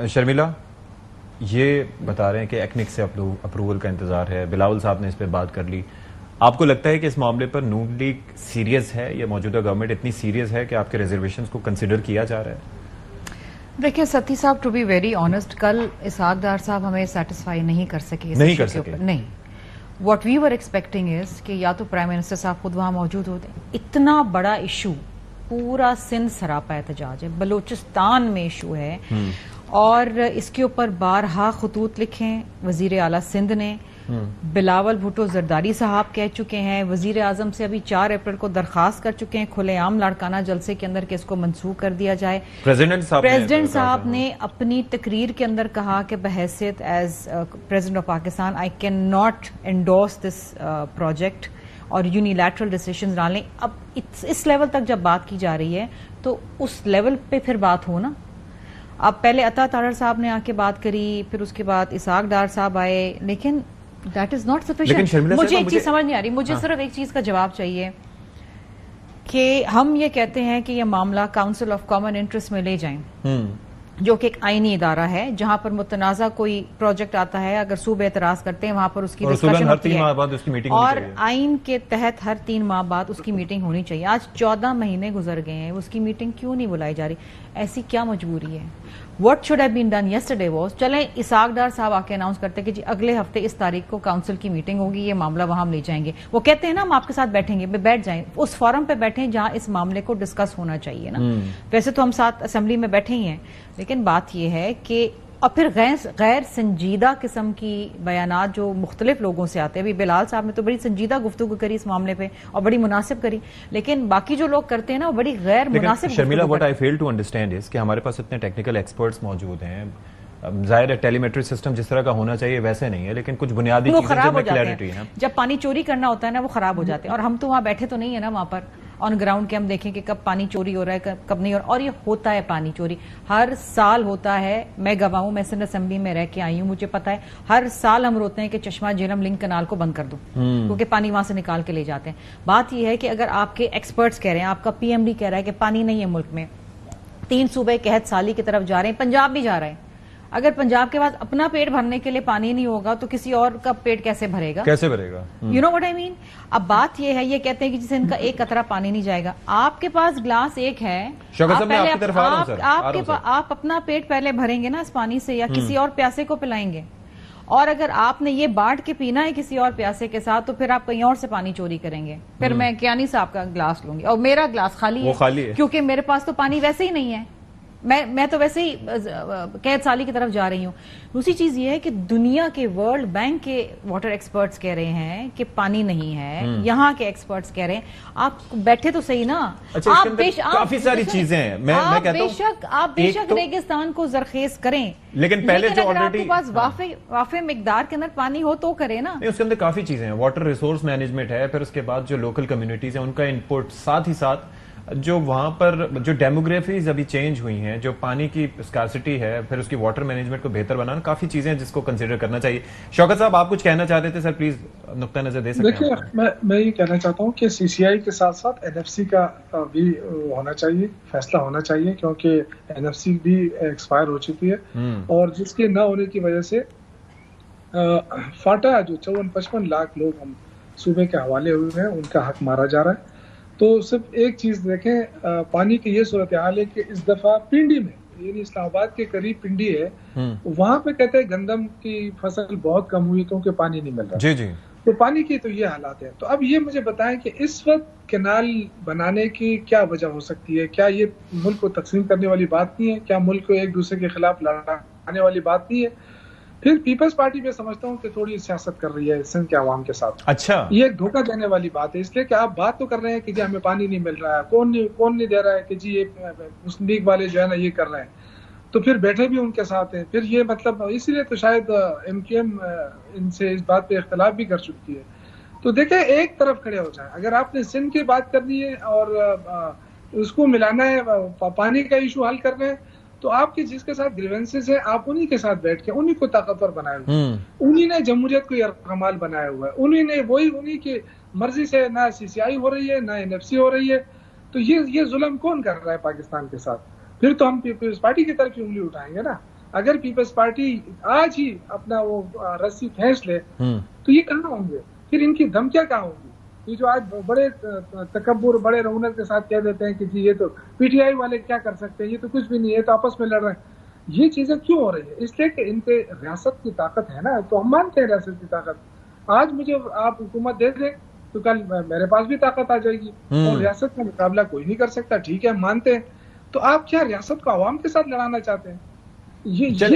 شرمیلا یہ بتا رہے ہیں کہ ایکنک سے اپروول کا انتظار ہے، بلاول صاحب نے اس پہ بات کر لی. آپ کو لگتا ہے کہ اس معاملے پر نون لیگ سیریس ہے یا موجودہ گورنمنٹ اتنی سیریس ہے کہ آپ کے ریزرویشنز کو کنسیڈر کیا جا رہا ہے؟ دیکھیں ستی صاحب، ٹو بی ویری آنیسٹ، کل اسحاق ڈار صاحب ہمیں سیٹسفائی نہیں کر سکے. نہیں، واٹ وی ور ایکسپیکٹنگ از کہ یا تو پرائم منسٹر صاحب خود وہاں موجود ہوتے. اتنا بڑا ایشو، پورا سندھ سراپا احتجاج ہے، بلوچستان میں ایشو ہے، اور اس کے اوپر بارہا خطوط لکھیں وزیر اعلیٰ سندھ نے. بلاول بھٹو زرداری صاحب کہہ چکے ہیں، وزیر اعظم سے ابھی 4 اپریل کو درخواست کر چکے ہیں کھلے عام لاڑکانہ جلسے کے اندر کہ اس کو منسوخ کر دیا جائے. پریزیڈنٹ صاحب نے اپنی تقریر کے اندر کہا کہ بحیثیت as president of Pakistan I can not endorse this project اور یونیلیٹرل ڈیسیشنز ڈالیں. اب اس لیول تک جب بات کی جا رہی ہے تو اس لیول پہ پھر بات ہو نا. اب پہلے عطا تارڑ صاحب نے آ کے بات کری، پھر اس کے بعد اسحاق ڈار صاحب آئے، لیکن دیٹ از ناٹ سفیشینٹ. مجھے ایک چیز سمجھ نہیں آ رہی، مجھے صرف ایک چیز کا جواب چاہیے کہ ہم یہ کہتے ہیں کہ یہ معاملہ کاؤنسل آف کامن انٹرسٹ میں لے جائیں، جو کہ ایک آئینی ادارہ ہے جہاں پر متنازع کوئی پروجیکٹ آتا ہے، اگر صوبے اعتراض کرتے ہیں وہاں پر اس کی ڈسکشن ہوتی ہے، اور آئین کے تحت ہر 3 ماہ بعد اس کی میٹنگ ہونی چاہیے. آج 14 مہینے گزر گئے ہیں، اس کی میٹنگ کیوں نہیں بلائی جا رہی؟ ایسی کیا مجبوری ہے؟ What should have been done yesterday was، چلیں اسحاق ڈار صاحب آ کے اناؤنس کرتے کہ جی اگلے ہفتے اس تاریخ کو کاؤنسل کی میٹنگ ہوگی، یہ معاملہ وہاں ہم لے جائیں گے. وہ کہتے ہیں نا ہم آپ کے ساتھ بیٹھیں گے، بیٹھ جائیں، اس فورم پہ بیٹھیں جہاں اس معاملے کو ڈسکس ہونا چاہیے نا. ویسے تو ہم ساتھ اسمبلی میں بیٹھے ہی ہیں، لیکن بات یہ ہے کہ اور پھر غیر سنجیدہ قسم کی بیانات جو مختلف لوگوں سے آتے ہیں. ابھی بلال صاحب نے تو بڑی سنجیدہ گفتگو کری اس معاملے پہ اور بڑی مناسب کری، لیکن باقی جو لوگ کرتے ہیں نا وہ بڑی غیر مناسب. Sharmila what I fail to understand is کہ ہمارے پاس اتنے ٹیکنیکل ایکسپرٹس موجود ہیں. ظاہر ہے ٹیلی میٹری سسٹم جس طرح کا ہونا چاہیے ویسے نہیں ہے، لیکن کچھ بنیادی چیزیں خراب ہو جاتی ہیں. جب پانی چوری کرنا ہوتا ہے نا وہ خراب ہو جاتے ہیں، اور ہم تو وہاں بیٹھے تو نہیں ہے نا وہاں پر آن گراؤنڈ کے، ہم دیکھیں کہ کب پانی چوری ہو رہا ہے کب نہیں ہو رہا. اور یہ ہوتا ہے پانی چوری، ہر سال ہوتا ہے. میں گواہ ہوں، میں سندھ اسمبلی میں رہ کے آئی ہوں، مجھے پتا ہے ہر سال ہم روتے ہیں کہ چشمہ جہلم لنک کنال کو بند کر دوں کیونکہ پانی وہاں سے نکال کے لے جاتے ہیں. بات یہ ہے کہ اگر آپ کے ایکسپرٹس کہہ رہے ہیں، آپ کا پی ایم ڈی کہہ رہا ہے کہ پانی نہیں ہے ملک میں، 3 صوبے قحط سالی کی طرف جا رہے ہیں، پنجاب بھی جا رہے ہیں. اگر پنجاب کے پاس اپنا پیٹ بھرنے کے لیے پانی نہیں ہوگا تو کسی اور کا پیٹ کیسے بھرے گا؟ یو نو وٹ آئی مین. اب بات یہ ہے، یہ کہتے ہیں کہ جسے ان کا ایک قطرہ پانی نہیں جائے گا. آپ کے پاس گلاس ایک ہے، آپ اپنا پیٹ پہلے بھریں گے نا اس پانی سے، یا کسی اور پیاسے کو پلائیں گے؟ اور اگر آپ نے یہ بانٹ کے پینا ہے کسی اور پیاسے کے ساتھ تو پھر آپ کہیں اور سے پانی چوری کریں گے. پھر میں کیانی صاحب کا گلاس لوں گی اور میرا گلاس خالی ہے کیونکہ میرے پاس تو پانی ویسے ہی نہیں ہے، میں تو ویسے ہی قحط سالی کی طرف جا رہی ہوں. دوسری چیز یہ ہے کہ دنیا کے ورلڈ بینک کے واٹر ایکسپرٹس کہہ رہے ہیں کہ پانی نہیں ہے، یہاں کے ایکسپرٹس کہہ رہے ہیں. آپ بیٹھے تو صحیح نا، کافی ساری چیزیں ہیں. آپ بے شک ریگستان کو زرخیز کریں، لیکن پہلے جو اگر آپ کے پاس وافر مقدار کے اندر پانی ہو تو کریں نا. اس کے اندر کافی چیزیں ہیں، واٹر ریسورس مینجمنٹ ہے، پھر اس کے بعد جو لوکل کمیونٹیز ہیں ان کا انپٹ، ساتھ ہی ساتھ جو وہاں پر جو ڈیموگرافیز ابھی چینج ہوئی ہیں، جو پانی کی اسکارسٹی ہے، پھر اس کی واٹر مینجمنٹ کو بہتر بنانا، کافی چیزیں ہیں جس کو کنسیڈر کرنا چاہیے. شوکت صاحب آپ کچھ کہنا چاہتے تھے سر، پلیز نقطہ نظر دے سکتے ہیں؟ دیکھیے میں یہ کہنا چاہتا ہوں کہ سی سی آئی کے ساتھ ساتھ این ایف سی کا بھی ہونا چاہیے، فیصلہ ہونا چاہیے، کیونکہ این ایف سی بھی ایکسپائر ہو چکی ہے، اور جس کے نہ ہونے کی وجہ سے فاٹا جو 54-55 لاکھ لوگ ہم صوبے کے حوالے ہوئے ہیں، ان کا حق مارا جا رہا ہے. تو صرف ایک چیز دیکھیں، پانی کی یہ صورتحال ہے کہ اس دفعہ پنڈی میں، یعنی اسلام آباد کے قریب پنڈی ہے، وہاں پہ کہتے ہیں گندم کی فصل بہت کم ہوئی کیونکہ پانی نہیں مل رہا. جی تو پانی کی تو یہ حالات ہیں. تو اب یہ مجھے بتائیں کہ اس وقت کینال بنانے کی کیا وجہ ہو سکتی ہے؟ کیا یہ ملک کو تقسیم کرنے والی بات نہیں ہے؟ کیا ملک کو ایک دوسرے کے خلاف لڑانے والی بات نہیں ہے؟ پھر پیپلز پارٹی میں سمجھتا ہوں کہ تھوڑی سیاست کر رہی ہے سندھ کے عوام کے ساتھ. اچھا، یہ ایک دھوکہ دینے والی بات ہے، اس لیے کہ آپ بات تو کر رہے ہیں کہ جی ہمیں پانی نہیں مل رہا ہے، کون نہیں دے رہا ہے کہ جی یہ مسلم لیگ والے جو ہے نا یہ کر رہے ہیں، تو پھر بیٹھے بھی ان کے ساتھ ہیں. پھر یہ مطلب اسی لیے تو شاید ایم کیو ایم ان سے اس بات پہ اختلاف بھی کر چکی ہے. تو دیکھیں ایک طرف کھڑے ہو جائیں. اگر آپ نے سندھ کی بات کرنی ہے اور اس کو ملانا ہے، پانی کا ایشو حل کرنا ہے، تو آپ کے جس کے ساتھ گریونسز ہیں آپ انہی کے ساتھ بیٹھ کے انہی کو طاقتور بنائے ہوئے، انہی نے جمہوریت کو یرغمال بنایا ہوا ہے، انہی نے انہی کی مرضی سے نہ سی سی آئی ہو رہی ہے نہ این ایف سی ہو رہی ہے. تو یہ ظلم کون کر رہا ہے پاکستان کے ساتھ؟ پھر تو ہم پیپلز پارٹی کی طرف انگلی اٹھائیں گے نا. اگر پیپلز پارٹی آج ہی اپنا وہ رسی کھینچ لے تو یہ کہاں ہوں گے؟ پھر ان کی دھمکیاں کہاں ہوں گی؟ یہ جو آج بڑے تکبر بڑے رونق کے ساتھ کہہ دیتے ہیں کہ جی یہ تو پی ٹی آئی والے کیا کر سکتے ہیں، یہ تو کچھ بھی نہیں ہے، تو آپس میں لڑ رہے ہیں. یہ چیزیں کیوں ہو رہی ہیں؟ اس لیے کہ ان کے ریاست کی طاقت ہے نا، تو ہم مانتے ہیں ریاست کی طاقت. آج مجھے آپ حکومت دے دیں تو کل میرے پاس بھی طاقت آ جائے گی اور ریاست کا مقابلہ کوئی نہیں کر سکتا. ٹھیک ہے، ہم مانتے ہیں. تو آپ کیا ریاست کو عوام کے ساتھ لڑانا چاہتے ہیں؟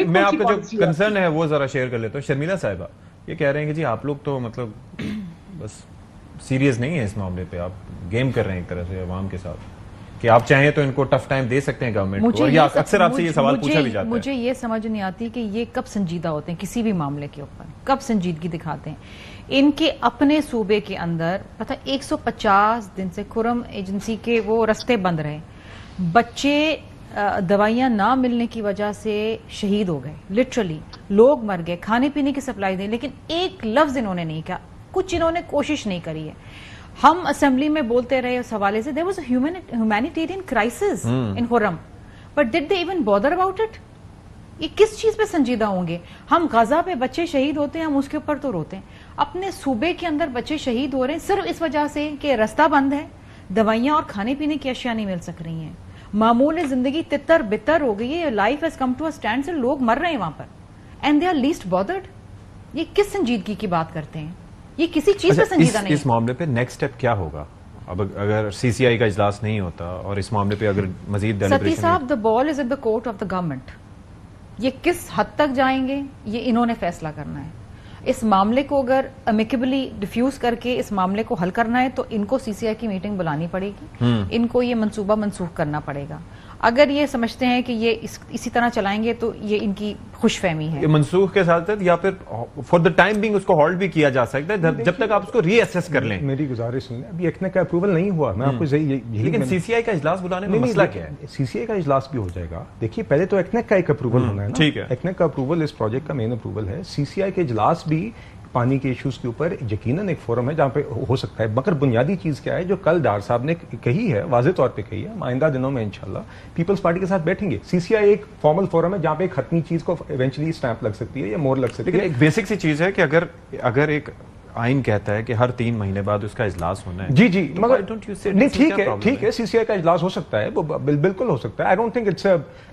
میں آپ کا جو کنسرن ہے وہ ذرا شیئر کر لیتا ہوں. شرمیلا صاحبہ یہ کہہ رہے ہیں کہ جی آپ لوگ تو مطلب بس سیریس نہیں ہے اس معاملے پہ، آپ گیم کر رہے ہیں ایک طرح سے عوام کے ساتھ، کہ آپ چاہیں تو ان کو ٹف ٹائم دے سکتے ہیں گورنمنٹ کو. اور اکثر آپ سے یہ سوال پوچھا بھی جاتا ہے. مجھے یہ سمجھ نہیں آتی کہ یہ کب سنجیدہ ہوتے ہیں کسی بھی معاملے کے اوپر، کب سنجیدگی دکھاتے ہیں. ان کے اپنے صوبے کے اندر پتہ 150 دن سے خرم ایجنسی کے وہ رستے بند رہے، بچے دوائیاں نہ ملنے کی وجہ سے شہید ہو گئے، لٹرلی لوگ مر گئے، کھانے پینے کی سپلائی دیں، لیکن ایک لفظ انہوں نے نہیں کہا، کچھ انہوں نے کوشش نہیں کری ہے. ہم اسمبلی میں بولتے رہے اس حوالے سے there was a humanitarian crisis in Khurram, but did they even bother about it? یہ کس چیز پہ سنجیدہ ہوں گے؟ ہم غزہ پہ بچے شہید ہوتے ہیں، ہم اس کے اوپر تو روتے ہیں. اپنے صوبے کے اندر بچے شہید ہو رہے ہیں صرف اس وجہ سے کہ رستہ بند ہے، دوائیاں اور کھانے پینے کی اشیاء نہیں مل سک رہی ہیں، معمول زندگی تتر بتر ہو گئی ہے، life has come to a stand سے لوگ مر رہے ہیں وہاں پر، and they are least bothered. یہ کس سنجیدگی کی بات کرتے ہیں؟ یہ کسی چیز پہ سنجیدہ نہیں. اس معاملے پہ نیکسٹ اسٹیپ کیا ہوگا اب اگر سی سی آئی کا اجلاس نہیں ہوتا اور اس معاملے پہ اگر مزید ستی صاحب the ball is in the court of the government. یہ کس حد تک جائیں گے یہ انہوں نے فیصلہ کرنا ہے. اس معاملے کو اگر امیکیبلی ڈیفیوز کر کے اس معاملے کو حل کرنا ہے تو ان کو سی سی آئی کی میٹنگ بلانی پڑے گی، ان کو یہ منصوبہ منسوخ کرنا پڑے گا. اگر یہ سمجھتے ہیں کہ یہ اسی طرح چلائیں گے تو یہ ان کی خوش فہمی ہے. منسوخ کے ساتھ یا پھر فار دا ٹائم بینگ اس کو ہولڈ بھی کیا جا سکتا ہے جب تک آپ اس کو ری ایسیس کر لیں. میری گزارش سنیں، ابھی ایکنے کا اپروول نہیں ہوا، میں آپ کو لیکن سی سی آئی کا اجلاس بلانے میں مسئلہ کیا ہے؟ سی سی آئی کا اجلاس بھی ہو جائے گا. دیکھیے پہلے تو ایکنیک کا ایک اپروول ہونا ہے نا. ٹھیک ہے، ایکنیک کا اپروول اس پروجیکٹ کا مین اپروول ہے. سی سی آئی کے اجلاس بھی پانی کے ایشوز کے اوپر یقیناً ایک فورم ہے جہاں پہ ہو سکتا ہے. مگر بنیادی چیز کیا ہے جو کل ڈار صاحب نے کہی ہے، واضح طور پہ کہی ہے، آئندہ دنوں میں انشاءاللہ پیپلز پارٹی کے ساتھ بیٹھیں گے. سی سی آئی ایک فارمل فورم ہے جہاں پہ ایک حتمی چیز کو ایونچولی اسٹیمپ لگ سکتی ہے یا مور لگ سکتی ہے. لیکن ایک بیسک سی چیز ہے کہ اگر ایک آئین کہتا ہے کہ ہر 3 مہینے بعد اس کا اجلاس ہونا ہے. جی مگر نہیں، ٹھیک ہے سی سی آئی کا اجلاس ہو سکتا ہے، وہ بالکل ہو سکتا ہے. آئی ڈونٹ تھنک اٹس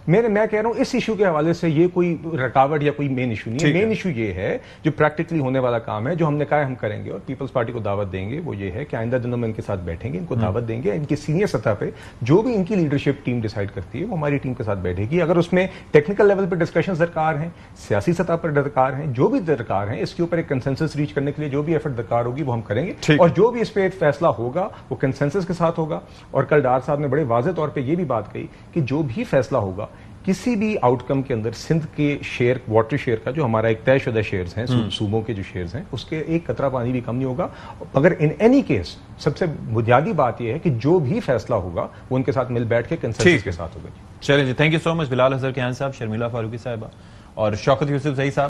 میں کہہ رہا ہوں اس ایشو کے حوالے سے یہ کوئی رکاوٹ یا کوئی مین ایشو نہیں ہے. مین ایشو یہ ہے جو پریکٹیکلی ہونے والا کام ہے، جو ہم نے کہا ہم کریں گے اور پیپلز پارٹی کو دعوت دیں گے، وہ یہ ہے کہ آئندہ دنوں میں ان کے ساتھ بیٹھیں گے، ان کو دعوت دیں گے. ان کی سینئر سطح پہ جو بھی ان کی لیڈرشپ ٹیم ڈیسائیڈ کرتی ہے وہ ہماری ٹیم کے ساتھ بیٹھے گی. اگر اس میں ٹیکنیکل لیول پہ ڈسکشنز درکار ہیں، سیاسی سطح پر درکار ہیں، جو بھی درکار ہیں، اس کے اوپر ایک کنسنسس ریچ کرنے کے لیے جو بھی ایفرٹ درکار ہوگی وہ ہم کریں گے. اور جو بھی اس پہ فیصلہ ہوگا وہ کنسنسس کے ساتھ ہوگا. اور کل ڈار صاحب نے بڑے واضح طور پہ یہ بھی بات کہی کہ جو بھی فیصلہ ہوگا کسی بھی آؤٹ کم کے اندر سندھ کے شیئر، واٹر شیئر کا جو ہمارا ایک طے شدہ شیئرز ہیں، صوبوں کے جو شیئرز ہیں، اس کے ایک قطرہ پانی بھی کم نہیں ہوگا. مگر ان اینی کیس سب سے بنیادی بات یہ ہے کہ جو بھی فیصلہ ہوگا وہ ان کے ساتھ مل بیٹھ کے کنسنسس کے ساتھ ہوگا. چلیں جی، تھینک یو سو مچ بلال اظہر کیان صاحب، شرمیلا فاروقی صاحبہ اور شوکت یوسف زئی صاحب.